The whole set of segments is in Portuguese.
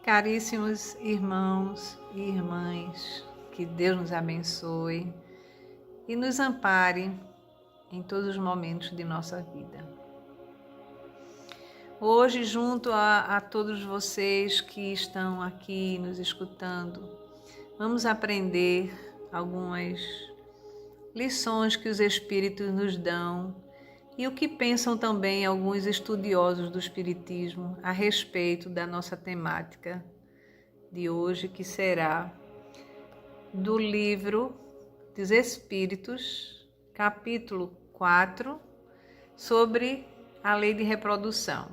Caríssimos irmãos e irmãs, que Deus nos abençoe e nos ampare em todos os momentos de nossa vida. Hoje, junto a todos vocês que estão aqui nos escutando, vamos aprender algumas lições que os Espíritos nos dão e o que pensam também alguns estudiosos do Espiritismo a respeito da nossa temática de hoje, que será do livro dos Espíritos, capítulo 4, sobre a lei de reprodução.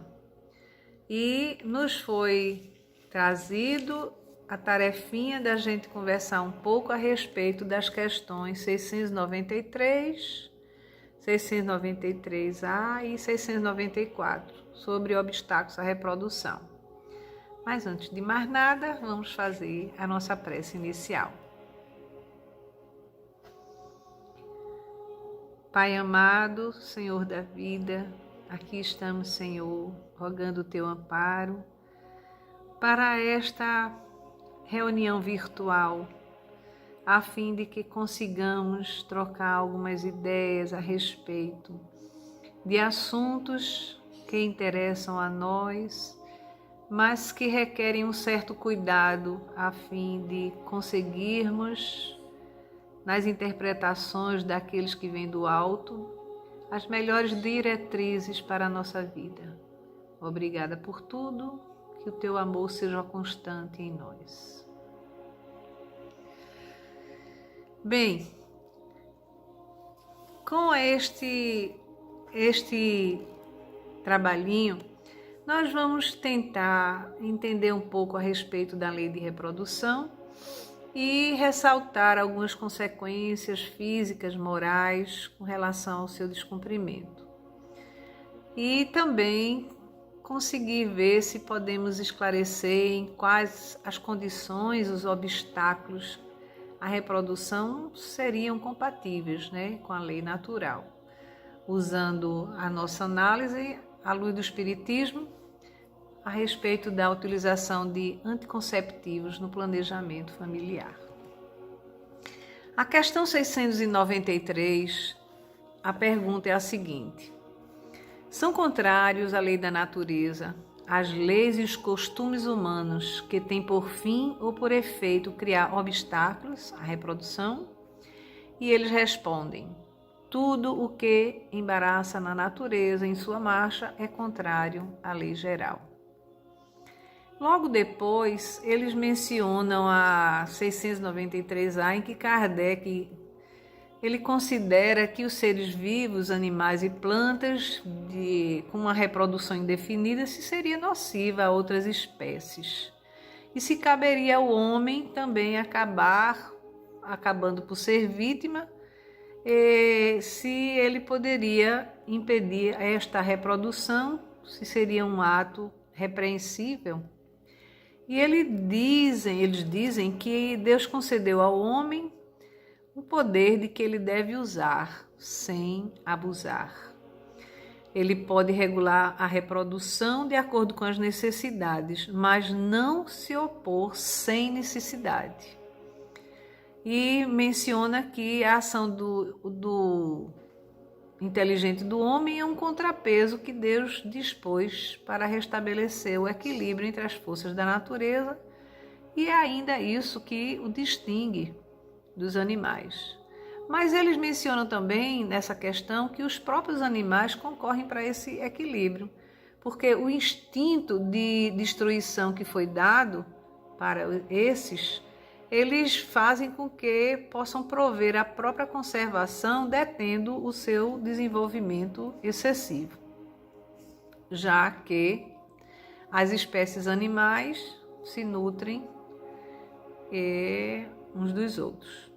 E nos foi trazido a tarefinha da gente conversar um pouco a respeito das questões 693, 693A e 694, sobre obstáculos à reprodução. Mas antes de mais nada, vamos fazer a nossa prece inicial. Pai amado, Senhor da vida, aqui estamos, Senhor, rogando o teu amparo para esta reunião virtual, a fim de que consigamos trocar algumas ideias a respeito de assuntos que interessam a nós, mas que requerem um certo cuidado a fim de conseguirmos, nas interpretações daqueles que vêm do alto, as melhores diretrizes para a nossa vida. Obrigada por tudo, que o teu amor seja constante em nós. Bem, com este trabalhinho, nós vamos tentar entender um pouco a respeito da lei de reprodução e ressaltar algumas consequências físicas, morais, com relação ao seu descumprimento. E também conseguir ver se podemos esclarecer em quais as condições, os obstáculos à reprodução seriam compatíveis, com a lei natural, usando a nossa análise à luz do Espiritismo a respeito da utilização de anticonceptivos no planejamento familiar. A questão 693, a pergunta é a seguinte: são contrários à lei da natureza as leis e os costumes humanos que têm por fim ou por efeito criar obstáculos à reprodução? E eles respondem: tudo o que embaraça na natureza em sua marcha é contrário à lei geral. Logo depois, eles mencionam a 693A, em que Kardec ele considera que os seres vivos, animais e plantas com uma reprodução indefinida se seria nociva a outras espécies. E se caberia ao homem também acabando por ser vítima, se ele poderia impedir esta reprodução, se seria um ato repreensível. E eles dizem que Deus concedeu ao homem o poder de que ele deve usar sem abusar. Ele pode regular a reprodução de acordo com as necessidades, mas não se opor sem necessidade. E menciona que a ação do inteligente do homem é um contrapeso que Deus dispôs para restabelecer o equilíbrio entre as forças da natureza, e é ainda isso que o distingue dos animais. Mas eles mencionam também nessa questão que os próprios animais concorrem para esse equilíbrio, porque o instinto de destruição que foi dado para eles fazem com que possam prover a própria conservação, detendo o seu desenvolvimento excessivo, já que as espécies animais se nutrem uns dos outros.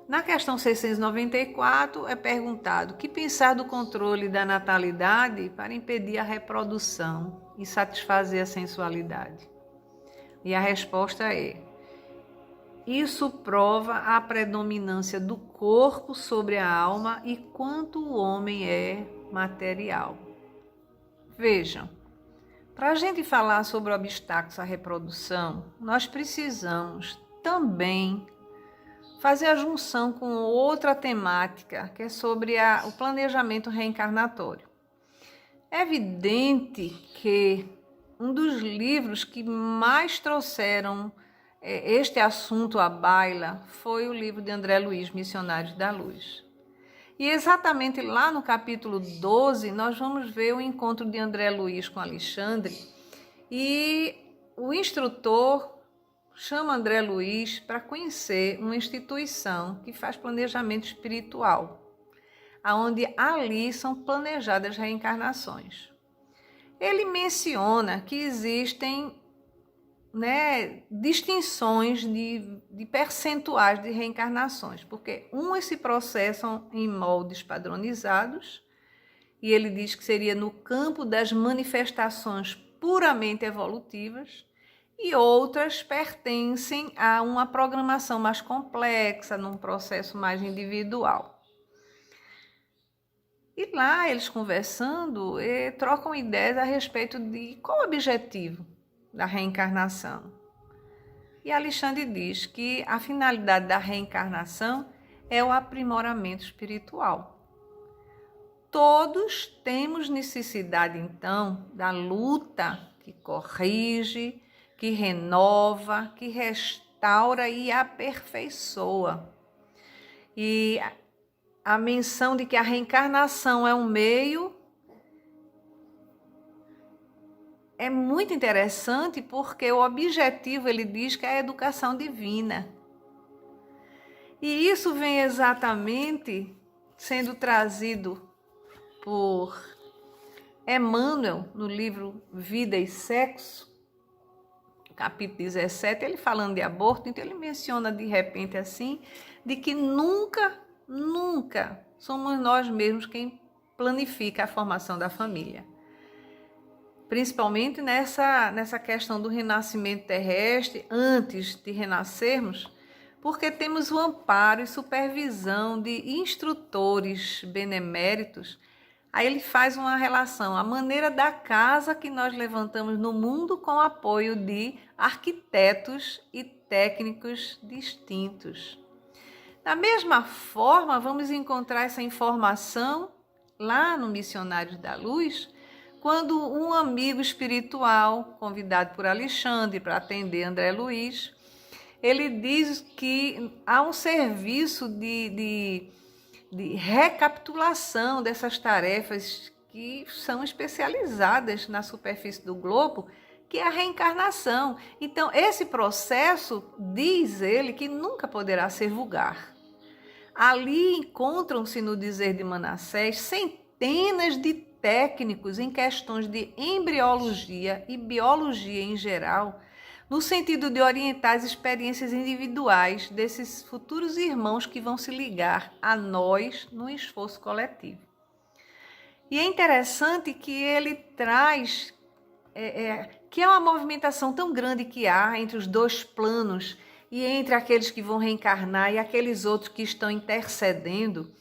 Na questão 694 é perguntado: que pensar do controle da natalidade para impedir a reprodução e satisfazer a sensualidade? E a resposta é: isso prova a predominância do corpo sobre a alma e quanto o homem é material. Vejam, Para a gente falar sobre obstáculos à reprodução, nós precisamos também fazer a junção com outra temática, que é sobre o planejamento reencarnatório. É evidente que um dos livros que mais trouxeram este assunto à baila foi o livro de André Luiz, Missionários da Luz. E exatamente lá no capítulo 12, nós vamos ver o encontro de André Luiz com Alexandre, e o instrutor chama André Luiz para conhecer uma instituição que faz planejamento espiritual, onde ali são planejadas reencarnações. Ele menciona que existem distinções de percentuais de reencarnações, porque umas se processam em moldes padronizados, e ele diz que seria no campo das manifestações puramente evolutivas, e outras pertencem a uma programação mais complexa, num processo mais individual. E lá eles conversando, trocam ideias a respeito de qual o objetivo da reencarnação. E Alexandre diz que a finalidade da reencarnação é o aprimoramento espiritual. Todos temos necessidade, então, da luta que corrige, que renova, que restaura e aperfeiçoa. E a menção de que a reencarnação é um meio é muito interessante, porque o objetivo, ele diz que é a educação divina. E isso vem exatamente sendo trazido por Emmanuel no livro Vida e Sexo, capítulo 17, ele falando de aborto. Então ele menciona de repente assim, de que nunca somos nós mesmos quem planifica a formação da família. Principalmente nessa questão do renascimento terrestre, antes de renascermos, porque temos o amparo e supervisão de instrutores beneméritos. Aí ele faz uma relação, a maneira da casa que nós levantamos no mundo com o apoio de arquitetos e técnicos distintos. Da mesma forma, vamos encontrar essa informação lá no Missionários da Luz, quando um amigo espiritual, convidado por Alexandre para atender André Luiz, ele diz que há um serviço de recapitulação dessas tarefas que são especializadas na superfície do globo, que é a reencarnação. Então, esse processo, diz ele, que nunca poderá ser vulgar. Ali encontram-se, no dizer de Manassés, centenas de técnicos em questões de embriologia e biologia em geral, no sentido de orientar as experiências individuais desses futuros irmãos que vão se ligar a nós no esforço coletivo. E é interessante que ele traz que é uma movimentação tão grande que há entre os dois planos e entre aqueles que vão reencarnar e aqueles outros que estão intercedendo,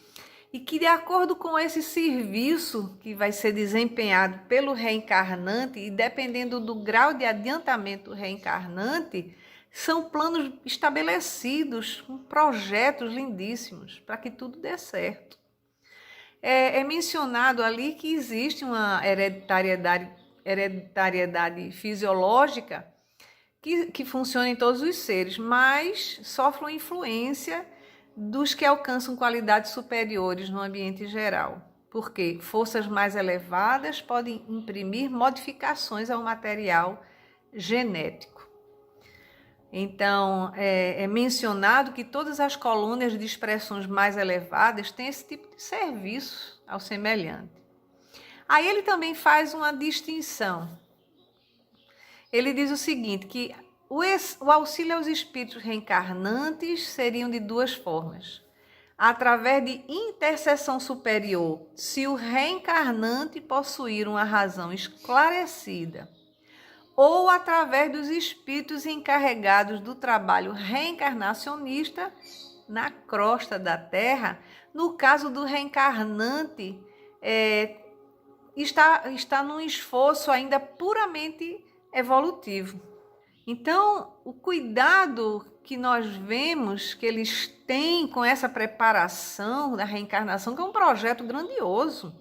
e que, de acordo com esse serviço que vai ser desempenhado pelo reencarnante, e dependendo do grau de adiantamento do reencarnante, são planos estabelecidos, com projetos lindíssimos, para que tudo dê certo. É mencionado ali que existe uma hereditariedade fisiológica que funciona em todos os seres, mas sofre uma influência dos que alcançam qualidades superiores no ambiente geral, porque forças mais elevadas podem imprimir modificações ao material genético. Então, é mencionado que todas as colônias de expressões mais elevadas têm esse tipo de serviço ao semelhante. Aí ele também faz uma distinção. Ele diz o seguinte, que o auxílio aos espíritos reencarnantes seriam de duas formas. Através de intercessão superior, se o reencarnante possuir uma razão esclarecida, ou através dos espíritos encarregados do trabalho reencarnacionista na crosta da Terra, no caso do reencarnante está num esforço ainda puramente evolutivo. Então, o cuidado que nós vemos que eles têm com essa preparação da reencarnação, que é um projeto grandioso,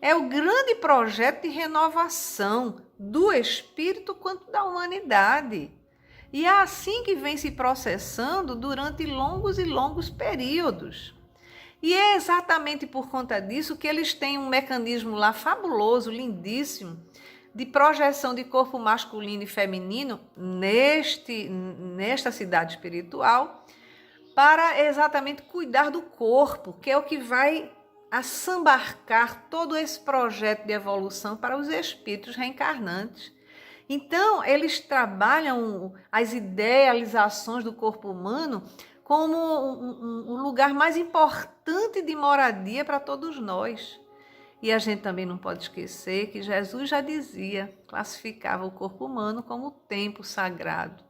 é o grande projeto de renovação do espírito quanto da humanidade. E é assim que vem se processando durante longos e longos períodos. E é exatamente por conta disso que eles têm um mecanismo lá fabuloso, lindíssimo, de projeção de corpo masculino e feminino nesta cidade espiritual, para exatamente cuidar do corpo, que é o que vai assambarcar todo esse projeto de evolução para os espíritos reencarnantes. Então, eles trabalham as idealizações do corpo humano como um lugar mais importante de moradia para todos nós. E a gente também não pode esquecer que Jesus já dizia, classificava o corpo humano como templo sagrado.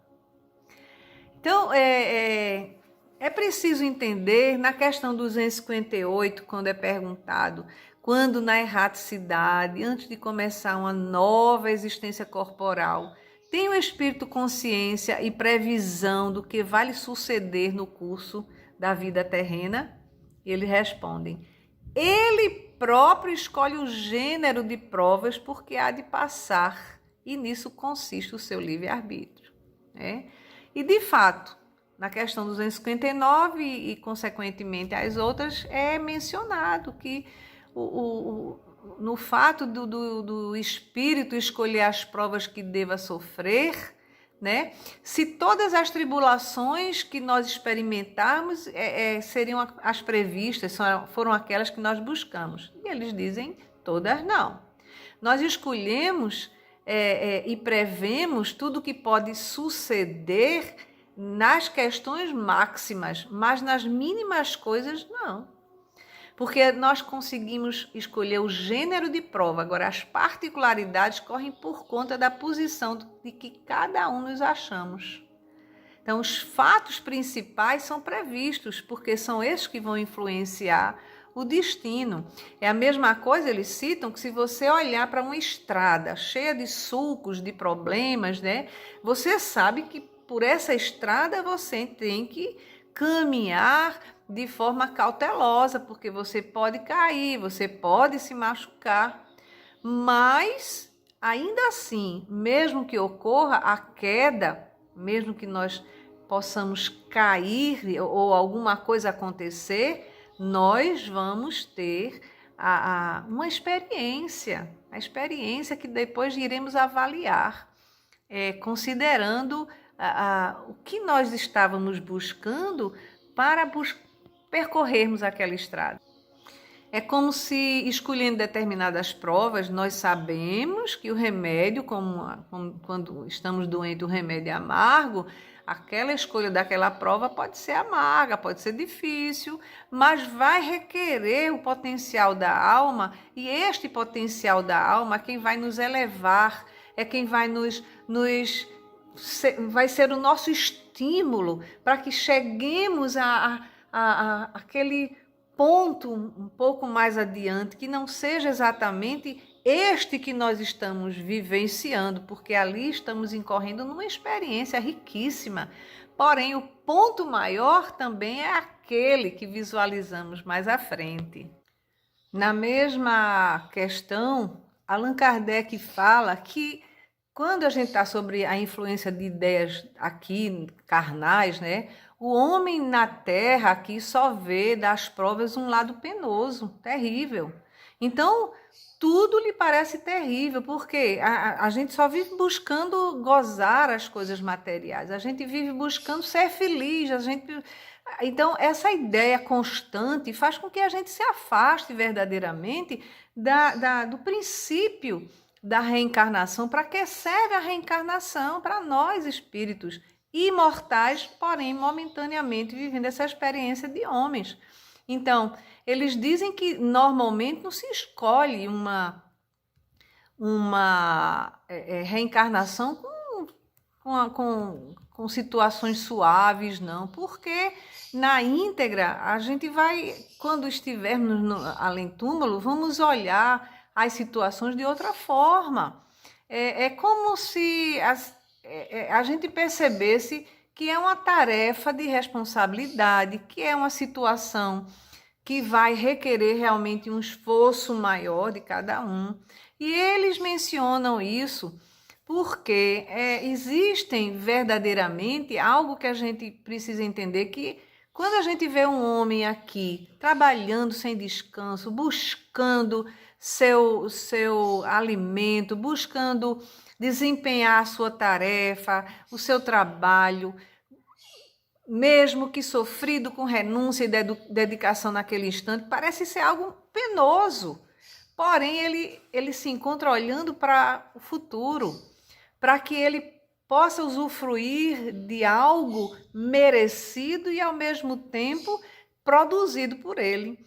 Então, é preciso entender, na questão 258, quando é perguntado, quando na erraticidade, antes de começar uma nova existência corporal, tem o espírito consciência e previsão do que vai lhe suceder no curso da vida terrena? Eles respondem, ele próprio escolhe o gênero de provas porque há de passar, e nisso consiste o seu livre-arbítrio. Né? E, de fato, na questão 259 e, consequentemente, as outras, é mencionado que no fato do espírito escolher as provas que deva sofrer, né? Se todas as tribulações que nós experimentarmos seriam as previstas, foram aquelas que nós buscamos. E eles dizem, todas não. Nós escolhemos e prevemos tudo o que pode suceder nas questões máximas, mas nas mínimas coisas, não. Porque nós conseguimos escolher o gênero de prova, agora as particularidades correm por conta da posição de que cada um nos achamos. Então, os fatos principais são previstos, porque são esses que vão influenciar o destino. É a mesma coisa, eles citam, que se você olhar para uma estrada cheia de sulcos, de problemas, né, você sabe que por essa estrada você tem que caminhar de forma cautelosa, porque você pode cair, você pode se machucar, mas ainda assim, mesmo que ocorra a queda, mesmo que nós possamos cair ou alguma coisa acontecer, nós vamos ter uma experiência, a experiência que depois iremos avaliar, considerando o que nós estávamos buscando para percorrermos aquela estrada. É como se, escolhendo determinadas provas, nós sabemos que o remédio, como quando estamos doentes, o remédio é amargo, aquela escolha daquela prova pode ser amarga, pode ser difícil, mas vai requerer o potencial da alma, e este potencial da alma é quem vai nos elevar, é quem vai vai ser o nosso estímulo para que cheguemos àquele ponto um pouco mais adiante, que não seja exatamente este que nós estamos vivenciando, porque ali estamos incorrendo numa experiência riquíssima. Porém, o ponto maior também é aquele que visualizamos mais à frente. Na mesma questão, Allan Kardec fala que quando a gente está sobre a influência de ideias aqui, carnais, né? O homem na Terra aqui só vê das provas um lado penoso, terrível. Então, tudo lhe parece terrível, porque a gente só vive buscando gozar as coisas materiais, a gente vive buscando ser feliz, Então, essa ideia constante faz com que a gente se afaste verdadeiramente do princípio da reencarnação. Para que serve a reencarnação? Para nós, espíritos imortais, porém momentaneamente vivendo essa experiência de homens. Então, eles dizem que normalmente não se escolhe uma reencarnação com situações suaves, não, porque na íntegra a gente vai, quando estivermos no além-túmulo, vamos olhar as situações de outra forma. É como se a gente percebesse que é uma tarefa de responsabilidade, que é uma situação que vai requerer realmente um esforço maior de cada um. E eles mencionam isso porque existem verdadeiramente algo que a gente precisa entender, que quando a gente vê um homem aqui trabalhando sem descanso, buscando seu alimento, buscando desempenhar a sua tarefa, o seu trabalho, mesmo que sofrido, com renúncia e dedicação naquele instante, parece ser algo penoso. Porém, ele se encontra olhando para o futuro, para que ele possa usufruir de algo merecido e, ao mesmo tempo, produzido por ele.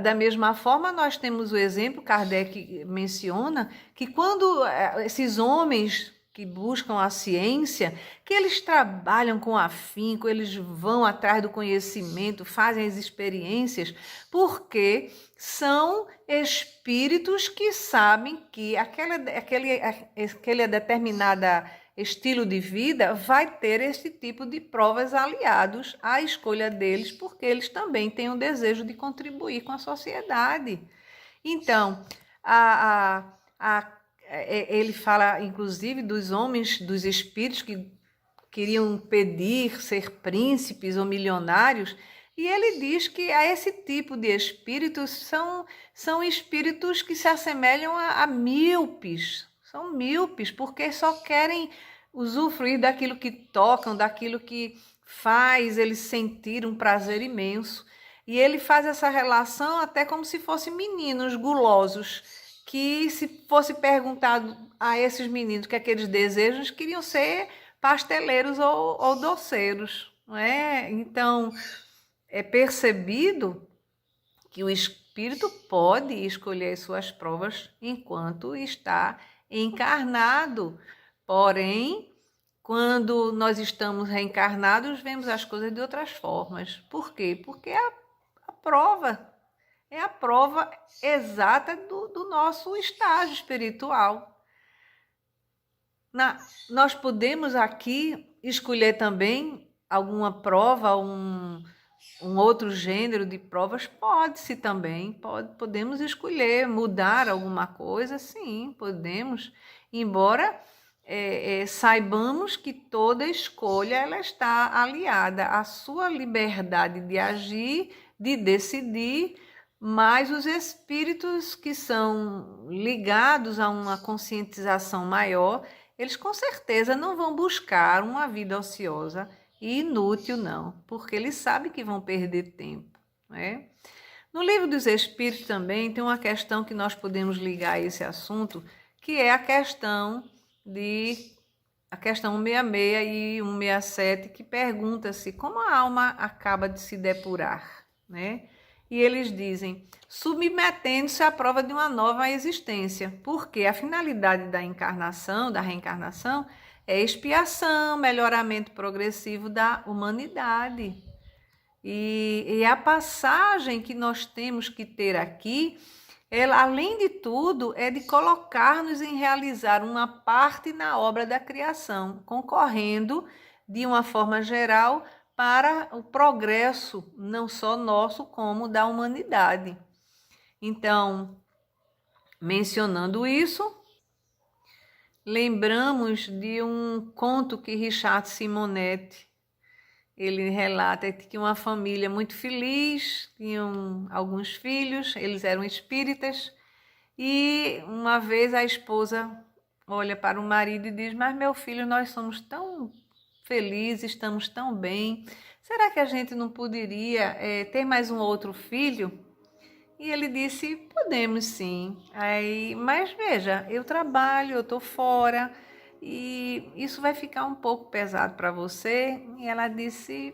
Da mesma forma, nós temos o exemplo, Kardec menciona, que quando esses homens que buscam a ciência, que eles trabalham com afinco, eles vão atrás do conhecimento, fazem as experiências, porque são espíritos que sabem que aquele determinado estilo de vida vai ter esse tipo de provas aliados à escolha deles, porque eles também têm o desejo de contribuir com a sociedade. Então, ele fala, inclusive, dos homens, dos espíritos que queriam pedir ser príncipes ou milionários, e ele diz que a esse tipo de espíritos são espíritos que se assemelham a míopes. São míopes porque só querem usufruir daquilo que tocam, daquilo que faz eles sentir um prazer imenso. E ele faz essa relação até como se fossem meninos gulosos, que se fosse perguntado a esses meninos o que é que eles desejam, eles queriam ser pasteleiros ou doceiros, não é? Então, é percebido que o espírito pode escolher suas provas enquanto está encarnado. Porém, quando nós estamos reencarnados, vemos as coisas de outras formas. Por quê? Porque a prova é a prova exata do nosso estágio espiritual. Nós podemos aqui escolher também alguma prova, um outro gênero de provas? Pode-se também, podemos escolher, mudar alguma coisa, sim, podemos, embora saibamos que toda escolha ela está aliada à sua liberdade de agir, de decidir, mas os espíritos que são ligados a uma conscientização maior, eles com certeza não vão buscar uma vida ociosa e inútil, não, porque eles sabem que vão perder tempo, né? No Livro dos Espíritos também tem uma questão que nós podemos ligar a esse assunto, que é a questão 166 e 167, que pergunta-se como a alma acaba de se depurar, né? E eles dizem, submetendo-se à prova de uma nova existência, porque a finalidade da encarnação, da reencarnação, é expiação, melhoramento progressivo da humanidade. E a passagem que nós temos que ter aqui, ela, além de tudo, é de colocar-nos em realizar uma parte na obra da criação, concorrendo, de uma forma geral, para o progresso, não só nosso, como da humanidade. Então, mencionando isso, lembramos de um conto que Richard Simonetti, ele relata que uma família muito feliz, tinham alguns filhos, eles eram espíritas, e uma vez a esposa olha para o marido e diz, mas meu filho, nós somos tão felizes, estamos tão bem, será que a gente não poderia ter mais um outro filho? E ele disse, podemos sim. Mas veja, eu trabalho, eu estou fora e isso vai ficar um pouco pesado para você. E ela disse,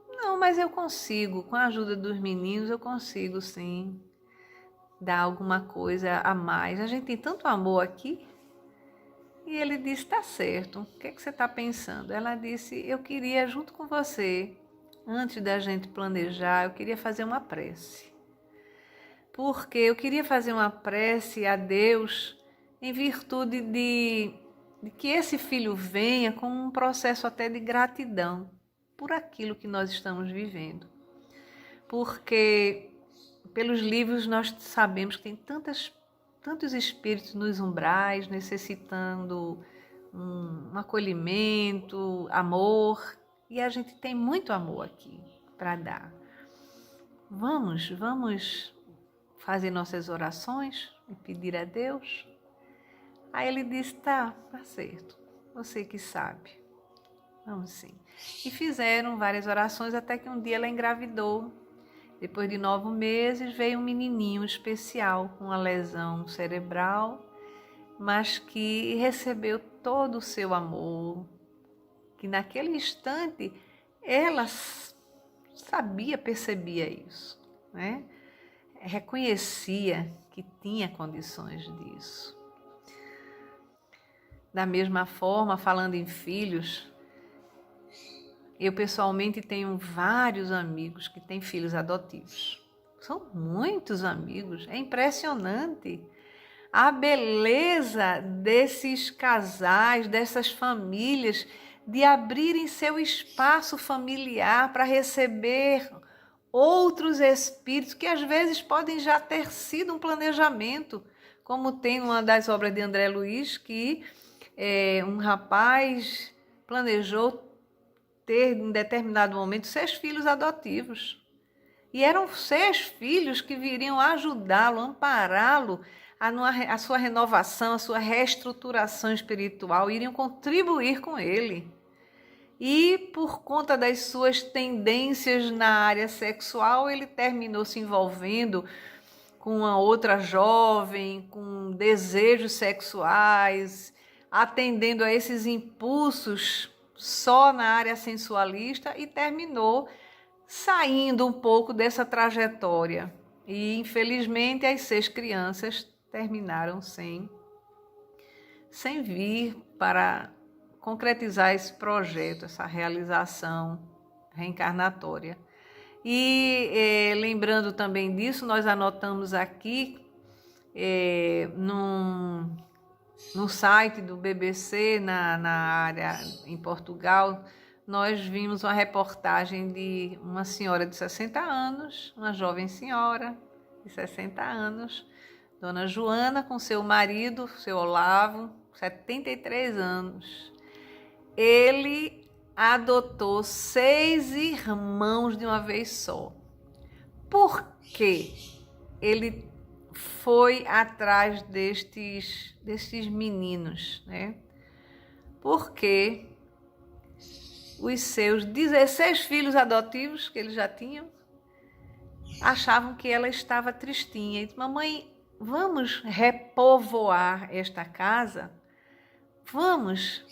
não, mas eu consigo, com a ajuda dos meninos eu consigo sim dar alguma coisa a mais. A gente tem tanto amor aqui. E ele disse, tá certo, o que é que você está pensando? Ela disse, eu queria junto com você, antes da gente planejar, eu queria fazer uma prece. porque eu queria fazer uma prece a Deus em virtude de que esse filho venha com um processo até de gratidão por aquilo que nós estamos vivendo. Porque pelos livros nós sabemos que tem tantos espíritos nos umbrais necessitando um acolhimento, amor, e a gente tem muito amor aqui para dar. Vamos fazer nossas orações e pedir a Deus? Aí ele disse, tá certo, você que sabe. Vamos sim. E fizeram várias orações até que um dia ela engravidou. Depois de 9 meses veio um menininho especial com uma lesão cerebral, mas que recebeu todo o seu amor, que naquele instante ela percebia isso, né? Reconhecia que tinha condições disso. Da mesma forma, falando em filhos, eu pessoalmente tenho vários amigos que têm filhos adotivos. São muitos amigos, é impressionante a beleza desses casais, dessas famílias, de abrirem seu espaço familiar para receber outros espíritos que às vezes podem já ter sido um planejamento, como tem uma das obras de André Luiz, que um rapaz planejou ter, em determinado momento, 6 filhos adotivos. E eram 6 filhos que viriam ajudá-lo, ampará-lo a sua renovação, a sua reestruturação espiritual, iriam contribuir com ele. E por conta das suas tendências na área sexual, ele terminou se envolvendo com uma outra jovem, com desejos sexuais, atendendo a esses impulsos só na área sensualista e terminou saindo um pouco dessa trajetória. E, infelizmente, as 6 crianças terminaram sem vir para concretizar esse projeto, essa realização reencarnatória. E lembrando também disso, nós anotamos aqui no site do BBC, na área em Portugal, nós vimos uma reportagem de uma senhora de 60 anos, uma jovem senhora de 60 anos, Dona Joana, com seu marido, seu Olavo, 73 anos. Ele adotou 6 irmãos de uma vez só. Por quê? Ele foi atrás destes meninos, né? Porque os seus 16 filhos adotivos que ele já tinha achavam que ela estava tristinha. E disse, mamãe, vamos repovoar esta casa? Vamos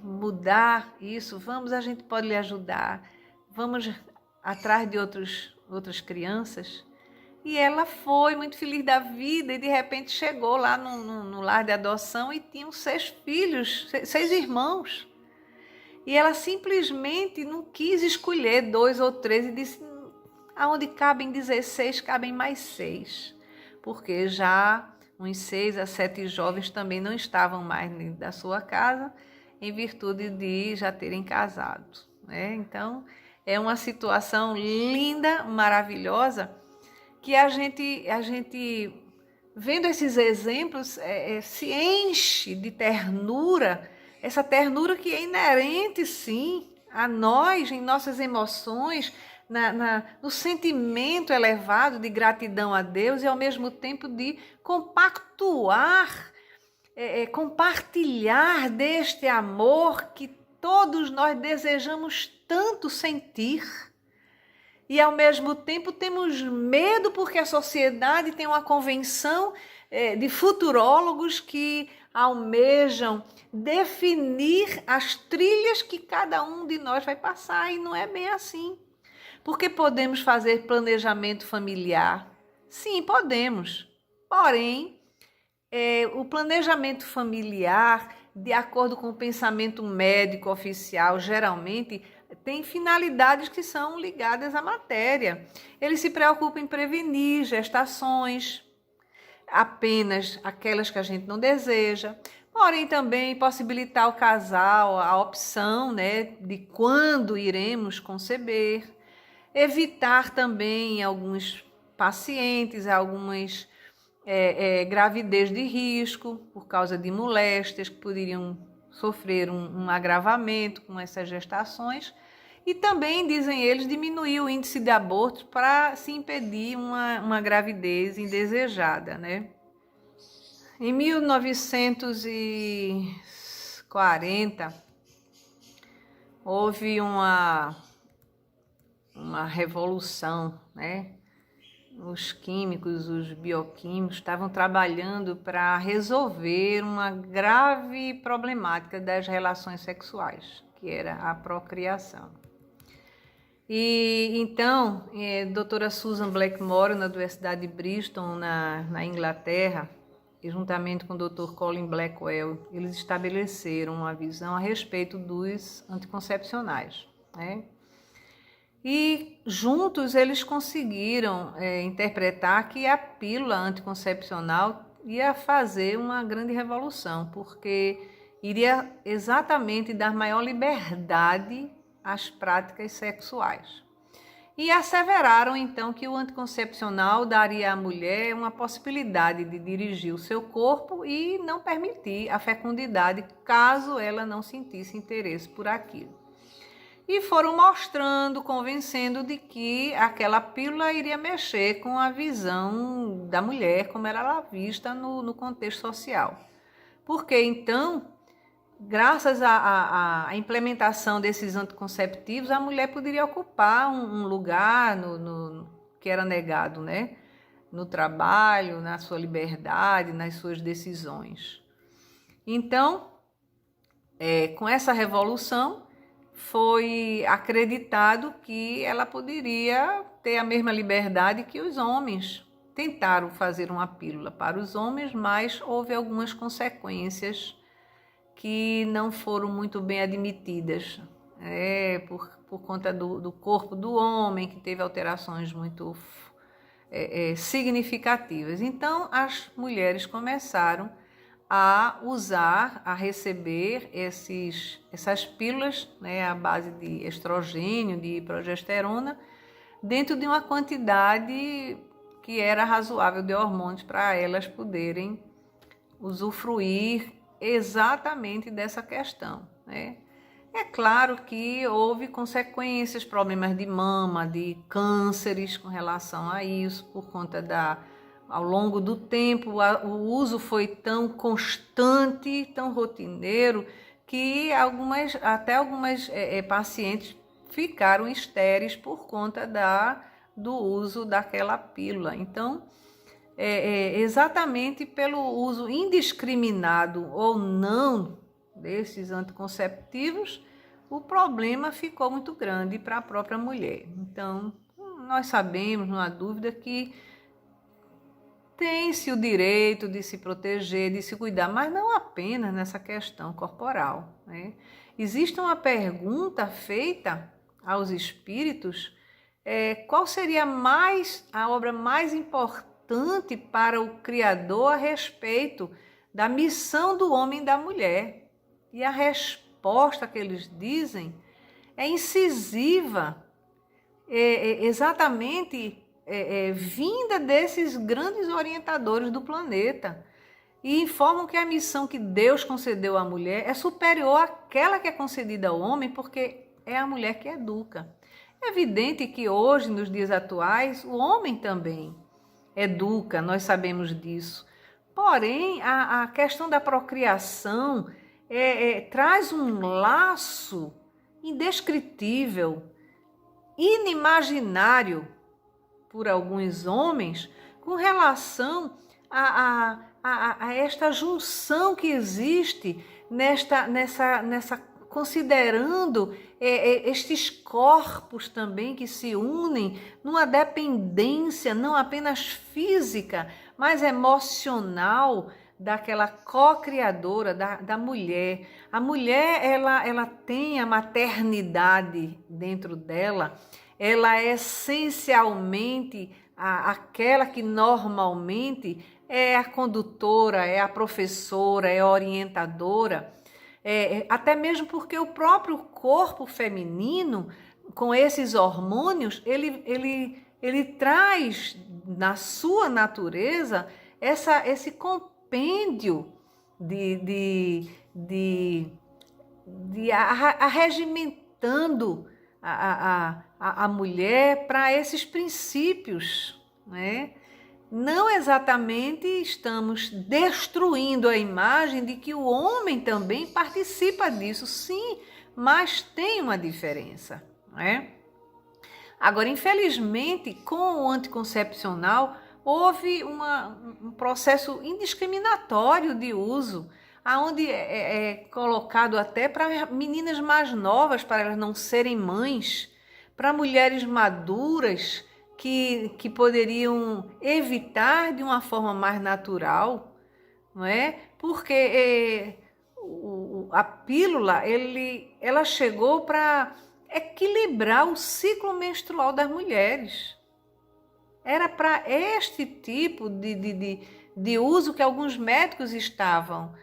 mudar isso, a gente pode lhe ajudar, vamos atrás de outras crianças. E ela foi muito feliz da vida e de repente chegou lá no lar de adoção e tinham 6 filhos, 6 irmãos. E ela simplesmente não quis escolher 2 ou 3 e disse, aonde cabem 16, cabem mais 6, porque já uns 6 a 7 jovens também não estavam mais dentro da sua casa, em virtude de já terem casado, né? Então, é uma situação linda, maravilhosa, que a gente vendo esses exemplos, se enche de ternura, essa ternura que é inerente, sim, a nós, em nossas emoções, no sentimento elevado de gratidão a Deus e, ao mesmo tempo, de compartilhar deste amor que todos nós desejamos tanto sentir. E, ao mesmo tempo, temos medo porque a sociedade tem uma convenção de futurólogos que almejam definir as trilhas que cada um de nós vai passar, e não é bem assim. Porque podemos fazer planejamento familiar? Sim, podemos. Porém, o planejamento familiar, de acordo com o pensamento médico oficial, geralmente tem finalidades que são ligadas à matéria. Ele se preocupa em prevenir gestações, apenas aquelas que a gente não deseja, porém também possibilitar ao casal a opção, né, de quando iremos conceber, evitar também em alguns pacientes algumas gravidez de risco por causa de moléstias que poderiam sofrer um agravamento com essas gestações. E também, dizem eles, diminuir o índice de abortos para se impedir uma gravidez indesejada, né? Em 1940, houve uma revolução, né? Os químicos, os bioquímicos estavam trabalhando para resolver uma grave problemática das relações sexuais, que era a procriação. E então, a doutora Susan Blackmore, na Universidade de Bristol, na Inglaterra, e juntamente com o Dr. Colin Blackwell, eles estabeleceram uma visão a respeito dos anticoncepcionais, né? E juntos eles conseguiram interpretar que a pílula anticoncepcional ia fazer uma grande revolução, porque iria exatamente dar maior liberdade às práticas sexuais. E asseveraram então que o anticoncepcional daria à mulher uma possibilidade de dirigir o seu corpo e não permitir a fecundidade caso ela não sentisse interesse por aquilo. E foram mostrando, convencendo de que aquela pílula iria mexer com a visão da mulher, como ela era vista no contexto social. Porque então, graças à implementação desses anticonceptivos, a mulher poderia ocupar um lugar que era negado, né? No trabalho, na sua liberdade, nas suas decisões. Então, com essa revolução, foi acreditado que ela poderia ter a mesma liberdade que os homens. Tentaram fazer uma pílula para os homens, mas houve algumas consequências que não foram muito bem admitidas, por conta do corpo do homem, que teve alterações muito significativas. Então, as mulheres começaram a usar, a receber essas pílulas, né, à base de estrogênio, de progesterona, dentro de uma quantidade que era razoável de hormônios para elas poderem usufruir exatamente dessa questão, né? É claro que houve consequências, problemas de mama, de cânceres com relação a isso, por conta ao longo do tempo, o uso foi tão constante, tão rotineiro, que algumas pacientes ficaram estéreis por conta do uso daquela pílula. Então, exatamente pelo uso indiscriminado ou não desses anticonceptivos, o problema ficou muito grande para a própria mulher. Então, nós sabemos, não há dúvida, que tem-se o direito de se proteger, de se cuidar, mas não apenas nessa questão corporal, né? Existe uma pergunta feita aos espíritos, qual seria a obra mais importante para o Criador a respeito da missão do homem e da mulher? E a resposta que eles dizem é incisiva, exatamente vinda desses grandes orientadores do planeta, e informam que a missão que Deus concedeu à mulher é superior àquela que é concedida ao homem, porque é a mulher que educa. É evidente que hoje, nos dias atuais, o homem também educa, nós sabemos disso. Porém, a questão da procriação traz um laço indescritível, inimaginário por alguns homens, com relação a esta junção que existe nessa considerando estes corpos também que se unem numa dependência não apenas física, mas emocional daquela co-criadora da mulher. A mulher, ela tem a maternidade dentro dela, ela é essencialmente aquela que normalmente é a condutora, é a professora, é a orientadora, até mesmo porque o próprio corpo feminino, com esses hormônios, ele traz na sua natureza esse compêndio de arregimentando a mulher para esses princípios, né? Não exatamente estamos destruindo a imagem de que o homem também participa disso, sim, mas tem uma diferença, né? Agora, infelizmente, com o anticoncepcional, houve um processo indiscriminatório de uso, onde é colocado até para meninas mais novas, para elas não serem mães, para mulheres maduras que poderiam evitar de uma forma mais natural, não é? Porque a pílula, ela chegou para equilibrar o ciclo menstrual das mulheres. Era para este tipo de uso que alguns médicos estavam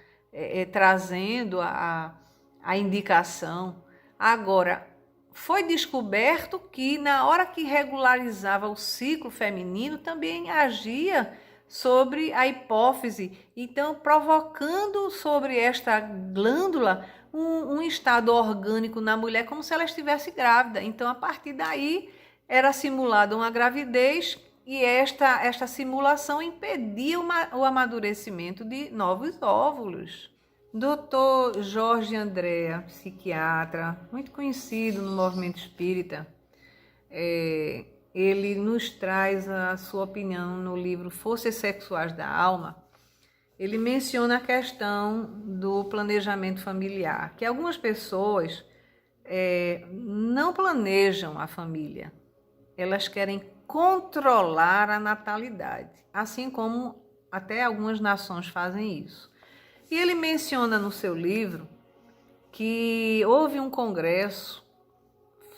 trazendo a indicação. Agora, foi descoberto que na hora que regularizava o ciclo feminino, também agia sobre a hipófise, então provocando sobre esta glândula um estado orgânico na mulher como se ela estivesse grávida. Então, a partir daí, era simulada uma gravidez e esta simulação impedia o amadurecimento de novos óvulos. Dr. Jorge Andréa, psiquiatra, muito conhecido no movimento espírita, ele nos traz a sua opinião no livro Forças Sexuais da Alma. Ele menciona a questão do planejamento familiar, que algumas pessoas não planejam a família, elas querem controlar a natalidade, assim como até algumas nações fazem isso. E ele menciona no seu livro que houve um congresso,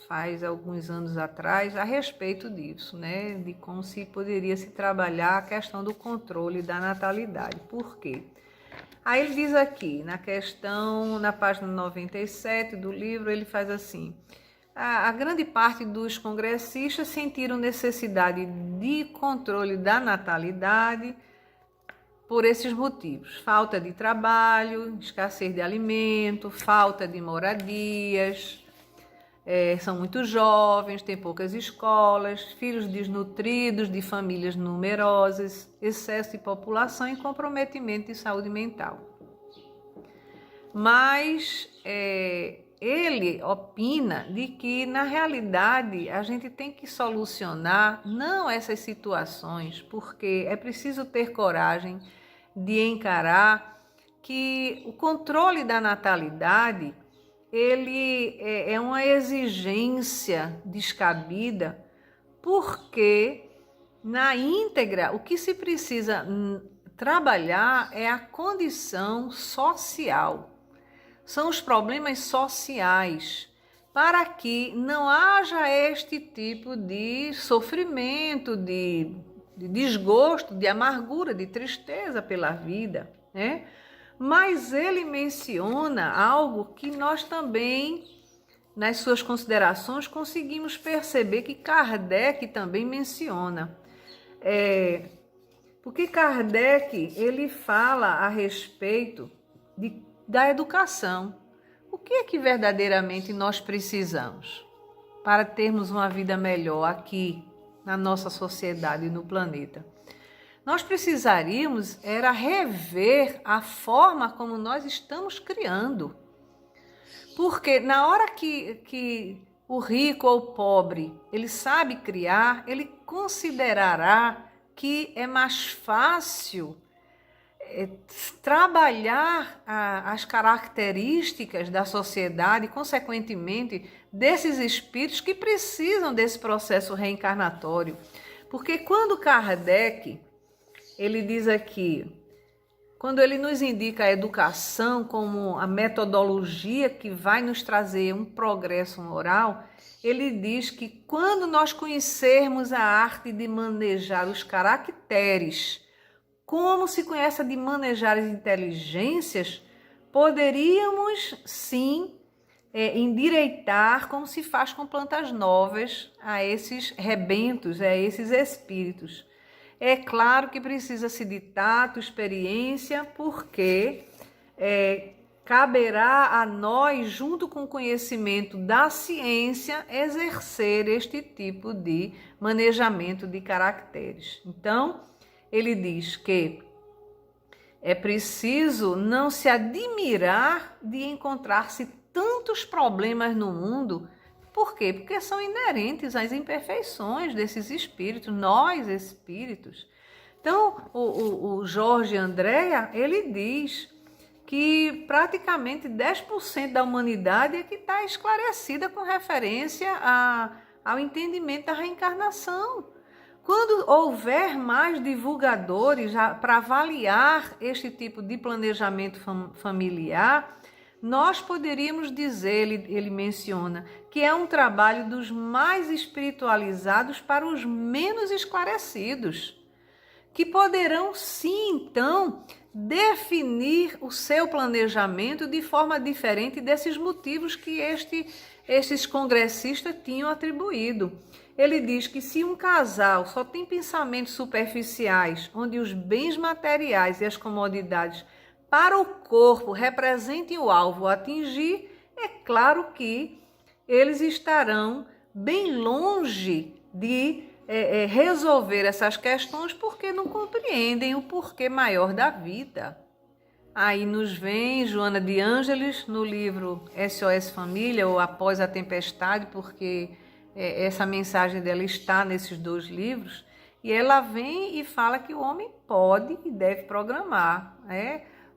faz alguns anos atrás, a respeito disso, né? De como se poderia se trabalhar a questão do controle da natalidade. Por quê? Aí ele diz aqui, na página 97 do livro, ele faz assim: a grande parte dos congressistas sentiram necessidade de controle da natalidade por esses motivos: falta de trabalho, escassez de alimento, falta de moradias, são muito jovens, têm poucas escolas, filhos desnutridos de famílias numerosas, excesso de população e comprometimento de saúde mental. Mas ele opina de que, na realidade, a gente tem que solucionar não essas situações, porque é preciso ter coragem de encarar que o controle da natalidade ele é uma exigência descabida, porque na íntegra o que se precisa trabalhar é a condição social, são os problemas sociais, para que não haja este tipo de sofrimento, de desgosto, de amargura, de tristeza pela vida, né? Mas ele menciona algo que nós também, nas suas considerações, conseguimos perceber que Kardec também menciona. Porque Kardec, ele fala a respeito da educação. O que é que verdadeiramente nós precisamos para termos uma vida melhor aqui na nossa sociedade e no planeta? Nós precisaríamos era rever a forma como nós estamos criando. Porque na hora que o rico ou o pobre, ele sabe criar, ele considerará que é mais fácil trabalhar as características da sociedade, consequentemente, desses espíritos que precisam desse processo reencarnatório. Porque quando Kardec, ele diz aqui, quando ele nos indica a educação como a metodologia que vai nos trazer um progresso moral, ele diz que quando nós conhecermos a arte de manejar os caracteres, como se conhece a de manejar as inteligências, poderíamos sim endireitar, como se faz com plantas novas, a esses rebentos, a esses espíritos. É claro que precisa-se de tato, experiência, porque caberá a nós, junto com o conhecimento da ciência, exercer este tipo de manejamento de caracteres. Então, ele diz que é preciso não se admirar de encontrar-se tantos problemas no mundo. Por quê? Porque são inerentes às imperfeições desses espíritos, nós espíritos. Então, o Jorge Andréa, ele diz que praticamente 10% da humanidade é que está esclarecida com referência ao entendimento da reencarnação. Quando houver mais divulgadores para avaliar este tipo de planejamento familiar, nós poderíamos dizer, ele menciona, que é um trabalho dos mais espiritualizados para os menos esclarecidos, que poderão sim, então, definir o seu planejamento de forma diferente desses motivos que esses congressistas tinham atribuído. Ele diz que se um casal só tem pensamentos superficiais, onde os bens materiais e as comodidades para o corpo representem o alvo a atingir, é claro que eles estarão bem longe de resolver essas questões porque não compreendem o porquê maior da vida. Aí nos vem Joana de Ângeles no livro SOS Família, ou Após a Tempestade, porque essa mensagem dela está nesses dois livros, e ela vem e fala que o homem pode e deve programar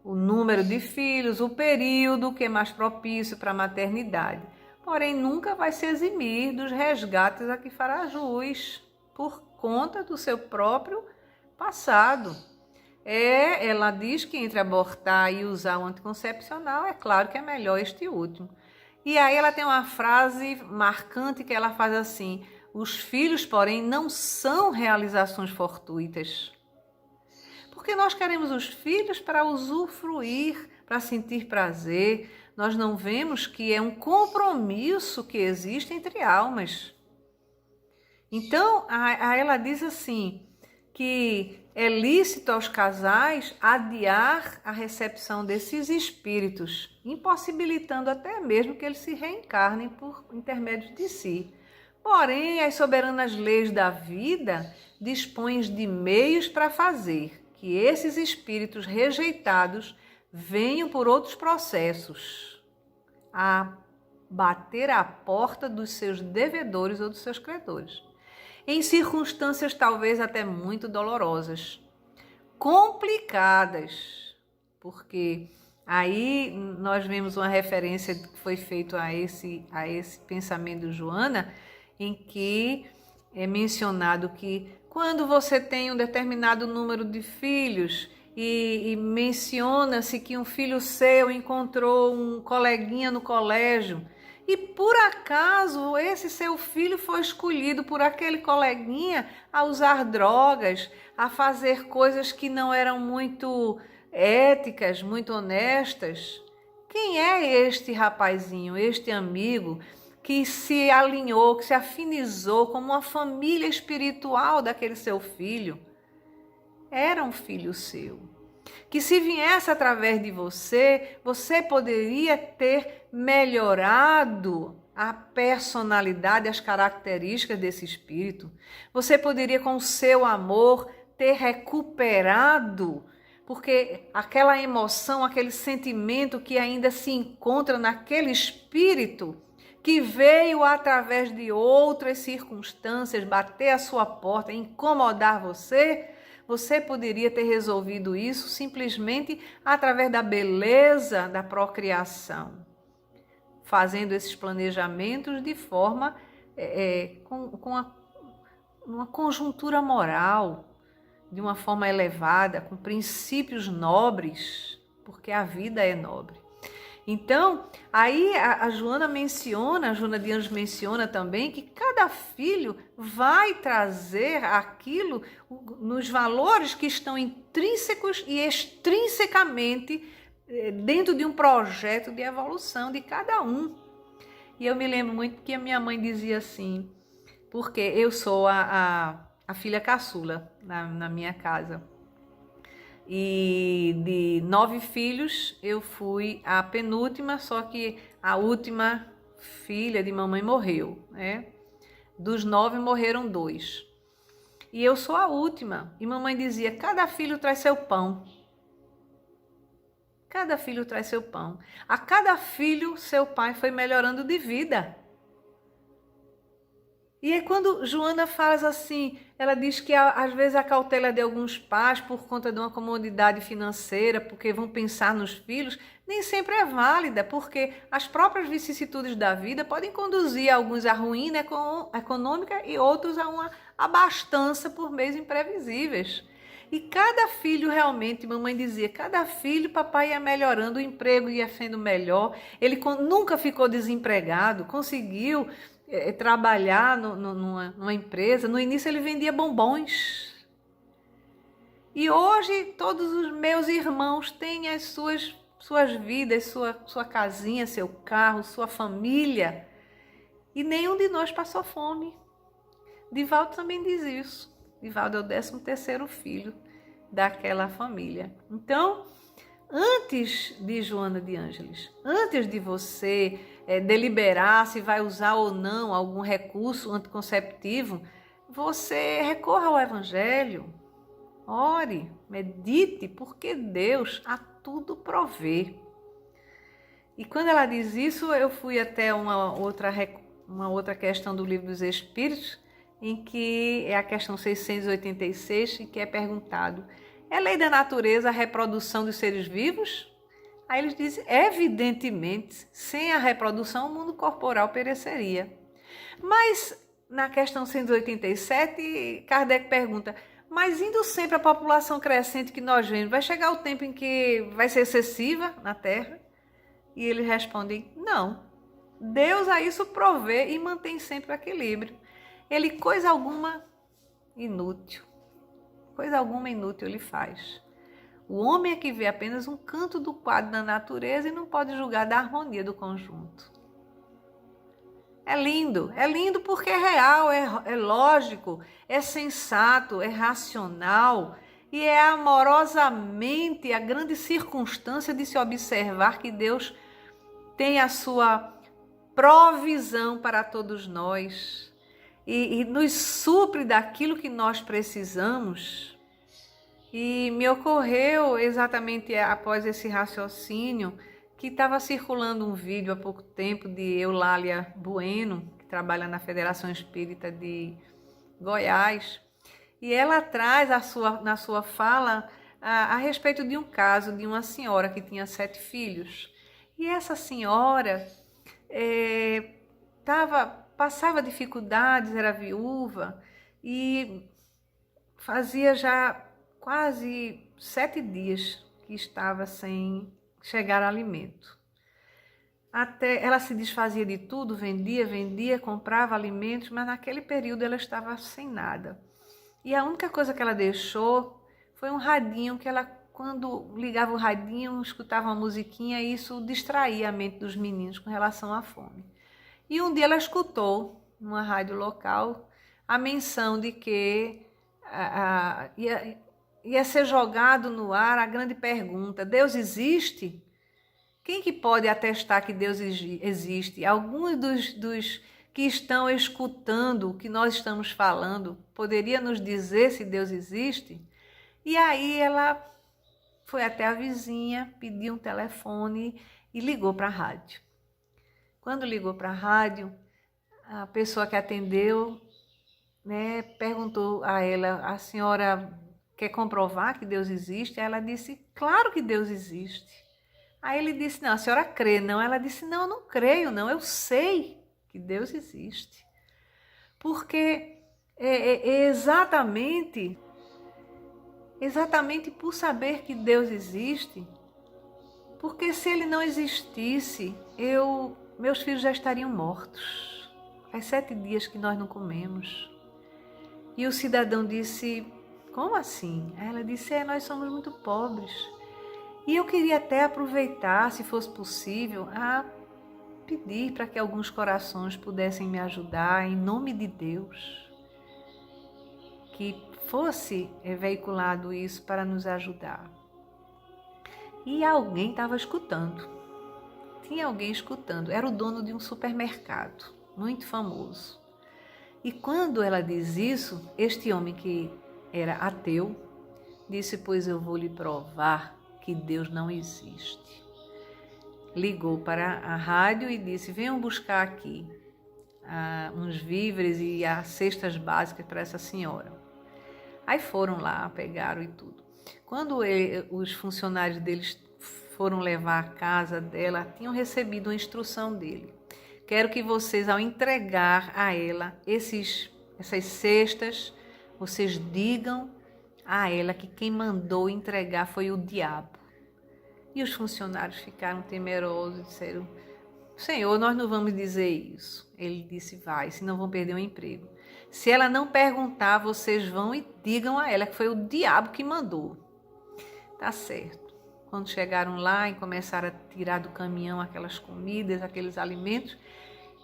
o número de filhos, o período que é mais propício para a maternidade. Porém, nunca vai se eximir dos resgates a que fará jus, por conta do seu próprio passado. Ela diz que entre abortar e usar o anticoncepcional, é claro que é melhor este último. E aí ela tem uma frase marcante que ela faz assim: os filhos, porém, não são realizações fortuitas. Porque nós queremos os filhos para usufruir, para sentir prazer. Nós não vemos que é um compromisso que existe entre almas. Então, ela diz assim, que é lícito aos casais adiar a recepção desses espíritos, impossibilitando até mesmo que eles se reencarnem por intermédio de si. Porém, as soberanas leis da vida dispõem de meios para fazer que esses espíritos rejeitados venham por outros processos a bater à porta dos seus devedores ou dos seus credores, em circunstâncias talvez até muito dolorosas, complicadas, porque aí nós vemos uma referência que foi feita a esse pensamento de Joana, em que é mencionado que quando você tem um determinado número de filhos e menciona-se que um filho seu encontrou um coleguinha no colégio, e por acaso esse seu filho foi escolhido por aquele coleguinha a usar drogas, a fazer coisas que não eram muito éticas, muito honestas. Quem é este rapazinho, este amigo que se alinhou, que se afinizou como uma família espiritual daquele seu filho? Era um filho seu. Que se viesse através de você, você poderia ter melhorado a personalidade, as características desse espírito. Você poderia, com o seu amor, ter recuperado, porque aquela emoção, aquele sentimento que ainda se encontra naquele espírito, que veio através de outras circunstâncias bater a sua porta, incomodar você, você poderia ter resolvido isso simplesmente através da beleza da procriação, fazendo esses planejamentos de forma com uma conjuntura moral, de uma forma elevada, com princípios nobres, porque a vida é nobre. Então, aí a Joana de Anjos menciona também que cada filho vai trazer aquilo nos valores que estão intrínsecos e extrinsecamente dentro de um projeto de evolução de cada um. E eu me lembro muito que a minha mãe dizia assim, porque eu sou a filha caçula na minha casa. E de 9 filhos, eu fui a penúltima, só que a última filha de mamãe morreu, né? Dos 9 morreram 2. E eu sou a última. E mamãe dizia, cada filho traz seu pão. Cada filho traz seu pão. A cada filho, seu pai foi melhorando de vida. E é quando Joana faz assim, ela diz que às vezes a cautela de alguns pais por conta de uma comodidade financeira, porque vão pensar nos filhos, nem sempre é válida, porque as próprias vicissitudes da vida podem conduzir alguns à ruína econômica e outros a uma abastança por meios imprevisíveis. E cada filho realmente, mamãe dizia, cada filho papai ia melhorando, o emprego ia sendo melhor, ele nunca ficou desempregado, conseguiu trabalhar numa empresa. No início ele vendia bombons. E hoje todos os meus irmãos têm as suas vidas, sua casinha, seu carro, sua família. E nenhum de nós passou fome. Divaldo também diz isso. Divaldo é o 13º filho daquela família. Então, antes de Joana de Ângeles, antes de você deliberar se vai usar ou não algum recurso anticonceptivo, você recorra ao Evangelho, ore, medite, porque Deus a tudo provê. E quando ela diz isso, eu fui até uma outra questão do Livro dos Espíritos, em que é a questão 686, em que é perguntado, é lei da natureza a reprodução dos seres vivos? Aí eles dizem, evidentemente, sem a reprodução o mundo corporal pereceria. Mas na questão 187, Kardec pergunta, mas indo sempre a população crescente que nós vemos, vai chegar o tempo em que vai ser excessiva na Terra? E eles respondem, não. Deus a isso provê e mantém sempre o equilíbrio. Ele coisa alguma inútil ele faz. O homem é que vê apenas um canto do quadro da natureza e não pode julgar da harmonia do conjunto. É lindo porque é real, é lógico, é sensato, é racional e é amorosamente a grande circunstância de se observar que Deus tem a sua provisão para todos nós e nos supre daquilo que nós precisamos. E me ocorreu exatamente após esse raciocínio que estava circulando um vídeo há pouco tempo de Eulália Bueno, que trabalha na Federação Espírita de Goiás, e ela traz na sua fala a respeito de um caso de uma senhora que tinha 7 filhos. E essa senhora passava dificuldades, era viúva e fazia já quase 7 dias que estava sem chegar alimento. Até ela se desfazia de tudo, vendia, comprava alimentos, mas naquele período ela estava sem nada. E a única coisa que ela deixou foi um radinho que ela, quando ligava o radinho, escutava uma musiquinha e isso distraía a mente dos meninos com relação à fome. E um dia ela escutou, numa rádio local, a menção de que ia ser jogado no ar a grande pergunta, Deus existe? Quem que pode atestar que Deus existe? Alguns dos que estão escutando o que nós estamos falando, poderia nos dizer se Deus existe? E aí ela foi até a vizinha, pediu um telefone e ligou para a rádio. Quando ligou para a rádio, a pessoa que atendeu, perguntou a ela, a senhora quer comprovar que Deus existe? Ela disse, claro que Deus existe. Aí ele disse, não, a senhora crê, não? Ela disse, não, eu não creio, não, eu sei que Deus existe. Porque é exatamente exatamente por saber que Deus existe, porque se Ele não existisse, meus filhos já estariam mortos. Faz 7 dias que nós não comemos. E o cidadão disse, como assim? Ela disse, nós somos muito pobres. E eu queria até aproveitar, se fosse possível, a pedir para que alguns corações pudessem me ajudar, em nome de Deus, que fosse veiculado isso para nos ajudar. E alguém estava escutando. Tinha alguém escutando. Era o dono de um supermercado, muito famoso. E quando ela diz isso, este homem que era ateu, disse, pois eu vou lhe provar que Deus não existe. Ligou para a rádio e disse, venham buscar aqui uns víveres e as cestas básicas para essa senhora. Aí foram lá, pegaram e tudo. Quando os funcionários deles foram levar a casa dela, tinham recebido uma instrução dele. Quero que vocês, ao entregar a ela essas cestas, vocês digam a ela que quem mandou entregar foi o diabo. E os funcionários ficaram temerosos e disseram, Senhor, nós não vamos dizer isso. Ele disse, vai, senão vão perder o emprego. Se ela não perguntar, vocês vão e digam a ela que foi o diabo que mandou. Tá certo. Quando chegaram lá e começaram a tirar do caminhão aquelas comidas, aqueles alimentos,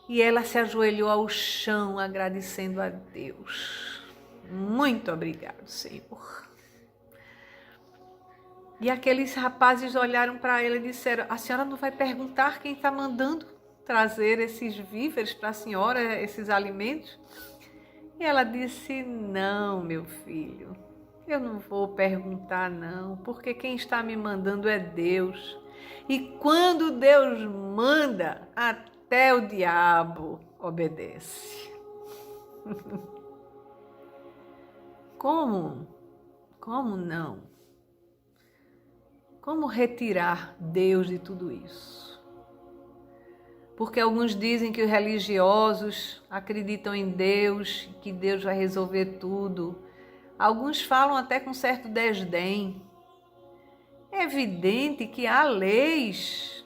e ela se ajoelhou ao chão agradecendo a Deus. Muito obrigado, Senhor. E aqueles rapazes olharam para ela e disseram, a senhora não vai perguntar quem está mandando trazer esses víveres para a senhora, esses alimentos? E ela disse, não, meu filho, eu não vou perguntar não, porque quem está me mandando é Deus. E quando Deus manda, até o diabo obedece. Como? Como não? Como retirar Deus de tudo isso? Porque alguns dizem que os religiosos acreditam em Deus, que Deus vai resolver tudo. Alguns falam até com certo desdém. É evidente que há leis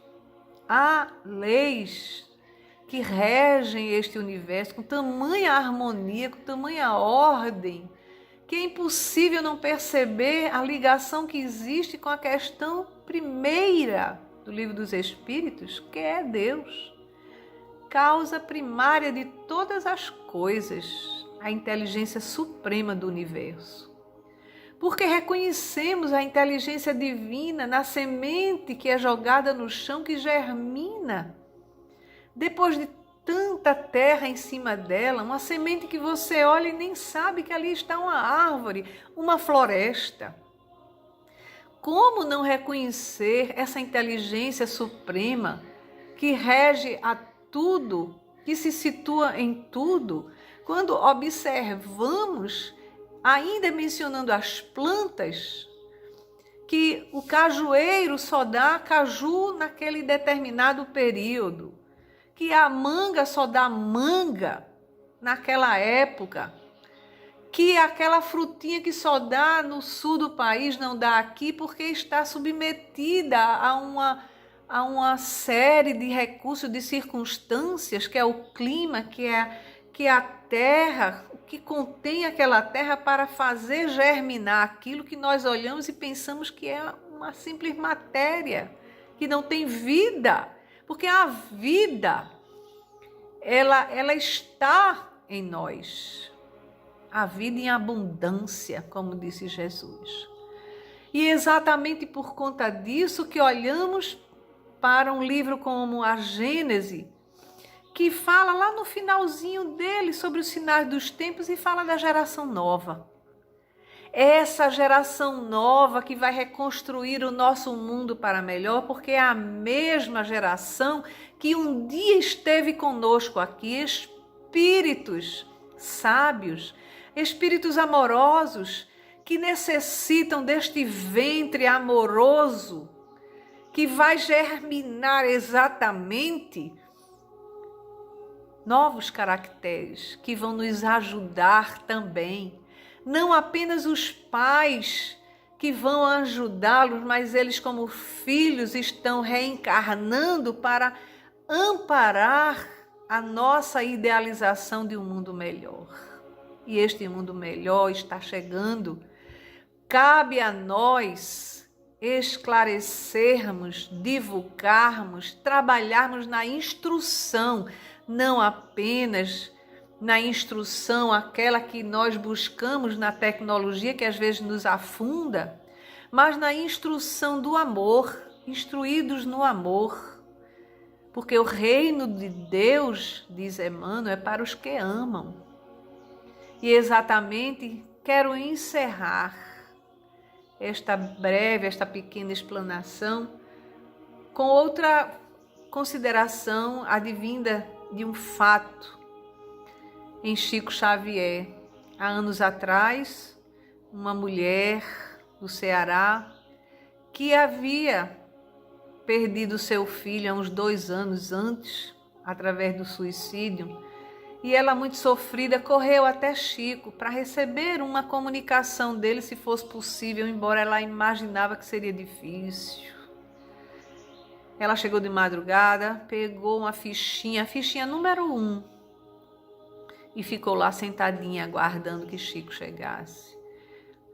que regem este universo com tamanha harmonia, com tamanha ordem, que é impossível não perceber a ligação que existe com a questão primeira do Livro dos Espíritos, que é Deus. Causa primária de todas as coisas, a inteligência suprema do universo. Porque reconhecemos a inteligência divina na semente que é jogada no chão, que germina. Depois de tanta terra em cima dela, uma semente que você olha e nem sabe que ali está uma árvore, uma floresta. Como não reconhecer essa inteligência suprema que rege a tudo, que se situa em tudo, quando observamos, ainda mencionando as plantas, que o cajueiro só dá caju naquele determinado período, que a manga só dá manga naquela época, que aquela frutinha que só dá no sul do país não dá aqui porque está submetida a uma série de recursos, de circunstâncias, que é o clima, que é a terra, o que contém aquela terra para fazer germinar aquilo que nós olhamos e pensamos que é uma simples matéria, que não tem vida. Porque a vida, ela está em nós. A vida em abundância, como disse Jesus. E exatamente por conta disso que olhamos para um livro como a Gênese, que fala lá no finalzinho dele sobre os sinais dos tempos e fala da geração nova. Essa geração nova que vai reconstruir o nosso mundo para melhor, porque é a mesma geração que um dia esteve conosco aqui, espíritos sábios, espíritos amorosos, que necessitam deste ventre amoroso, que vai germinar exatamente novos caracteres, que vão nos ajudar também. Não apenas os pais que vão ajudá-los, mas eles, como filhos, estão reencarnando para amparar a nossa idealização de um mundo melhor. E este mundo melhor está chegando. Cabe a nós esclarecermos, divulgarmos, trabalharmos na instrução, não apenas na instrução, aquela que nós buscamos na tecnologia, que às vezes nos afunda, mas na instrução do amor, instruídos no amor. Porque o reino de Deus, diz Emmanuel, é para os que amam. E exatamente quero encerrar esta pequena explanação com outra consideração advinda de um fato em Chico Xavier. Há anos atrás, uma mulher do Ceará que havia perdido seu filho há uns 2 anos antes, através do suicídio, e ela, muito sofrida, correu até Chico para receber uma comunicação dele, se fosse possível, embora ela imaginava que seria difícil. Ela chegou de madrugada, pegou uma fichinha, a fichinha número 1, e ficou lá sentadinha, aguardando que Chico chegasse.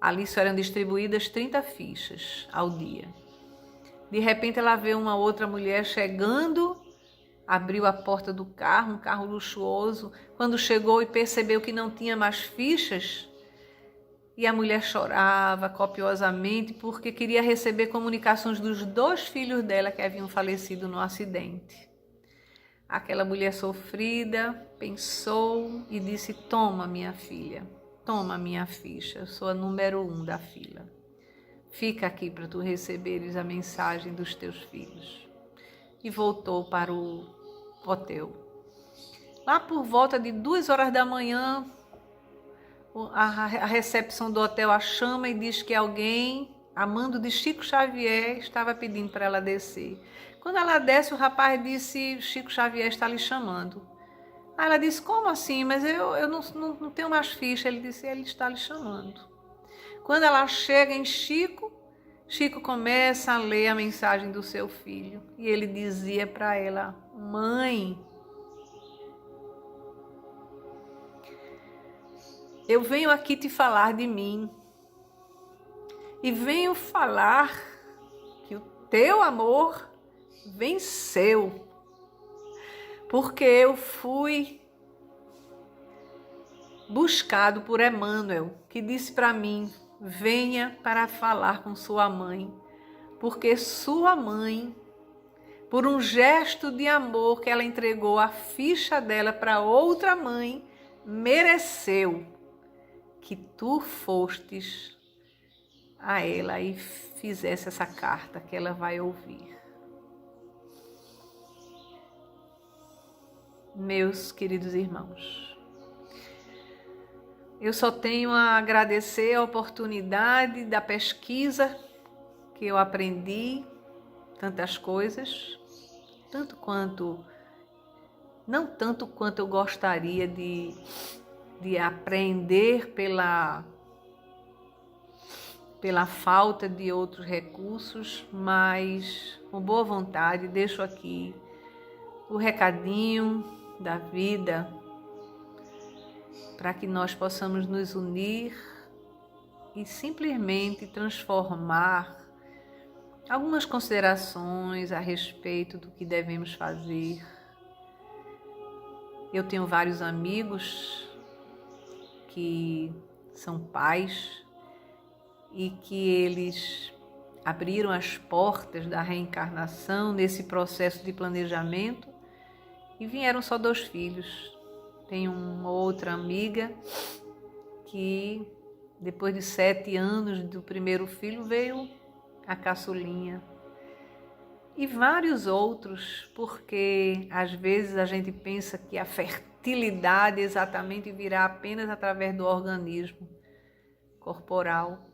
Ali só eram distribuídas 30 fichas ao dia. De repente ela vê uma outra mulher chegando, abriu a porta do carro, um carro luxuoso. Quando chegou e percebeu que não tinha mais fichas, e a mulher chorava copiosamente porque queria receber comunicações dos 2 filhos dela que haviam falecido no acidente. Aquela mulher sofrida pensou e disse: toma, minha filha, toma minha ficha, eu sou a número 1 da fila. Fica aqui para tu receberes a mensagem dos teus filhos. E voltou para o hotel. Lá por volta de 2 horas da manhã, a recepção do hotel a chama e diz que alguém, a mando de Chico Xavier, estava pedindo para ela descer. Quando ela desce, o rapaz disse: Chico Xavier está lhe chamando. Aí ela disse: como assim? Mas eu não tenho mais ficha. Ele disse: ele está lhe chamando. Quando ela chega em Chico, Chico começa a ler a mensagem do seu filho. E ele dizia para ela: mãe, eu venho aqui te falar de mim. E venho falar que o teu amor venceu. Porque eu fui buscado por Emmanuel, que disse para mim: venha para falar com sua mãe, porque sua mãe, por um gesto de amor que ela entregou a ficha dela para outra mãe, mereceu que tu fostes a ela e fizesse essa carta que ela vai ouvir. Meus queridos irmãos, eu só tenho a agradecer a oportunidade da pesquisa que eu aprendi, tantas coisas, não tanto quanto eu gostaria de aprender pela falta de outros recursos, mas com boa vontade deixo aqui o recadinho da vida, para que nós possamos nos unir e simplesmente transformar algumas considerações a respeito do que devemos fazer. Eu tenho vários amigos que são pais e que eles abriram as portas da reencarnação nesse processo de planejamento e vieram só 2 filhos. Tenho uma outra amiga que, depois de 7 anos do primeiro filho, veio a caçulinha. E vários outros, porque às vezes a gente pensa que a fertilidade exatamente virá apenas através do organismo corporal,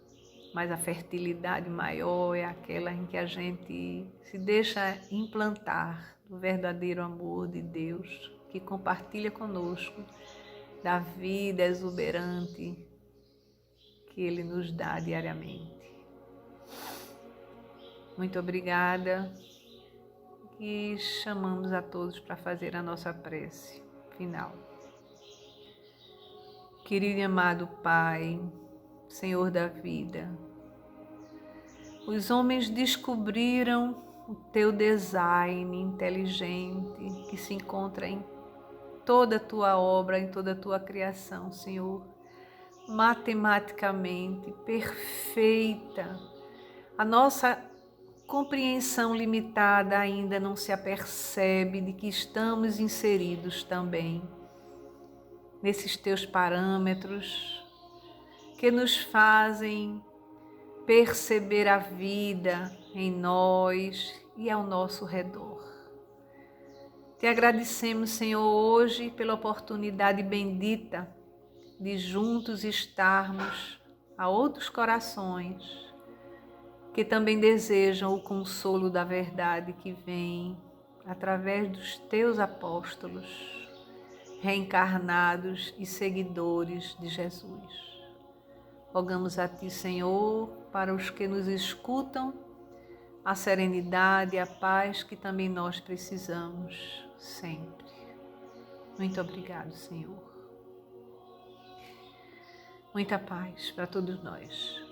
mas a fertilidade maior é aquela em que a gente se deixa implantar do verdadeiro amor de Deus, que compartilha conosco da vida exuberante que Ele nos dá diariamente. Muito obrigada e chamamos a todos para fazer a nossa prece final. Querido e amado Pai, Senhor da vida, os homens descobriram o teu design inteligente que se encontra em toda a tua obra, em toda a tua criação, Senhor, matematicamente perfeita. A nossa compreensão limitada ainda não se apercebe de que estamos inseridos também nesses teus parâmetros que nos fazem perceber a vida em nós e ao nosso redor. Te agradecemos, Senhor, hoje pela oportunidade bendita de juntos estarmos a outros corações que também desejam o consolo da verdade que vem através dos teus apóstolos, reencarnados e seguidores de Jesus. Rogamos a Ti, Senhor, para os que nos escutam, a serenidade e a paz que também nós precisamos sempre. Muito obrigado, Senhor. Muita paz para todos nós.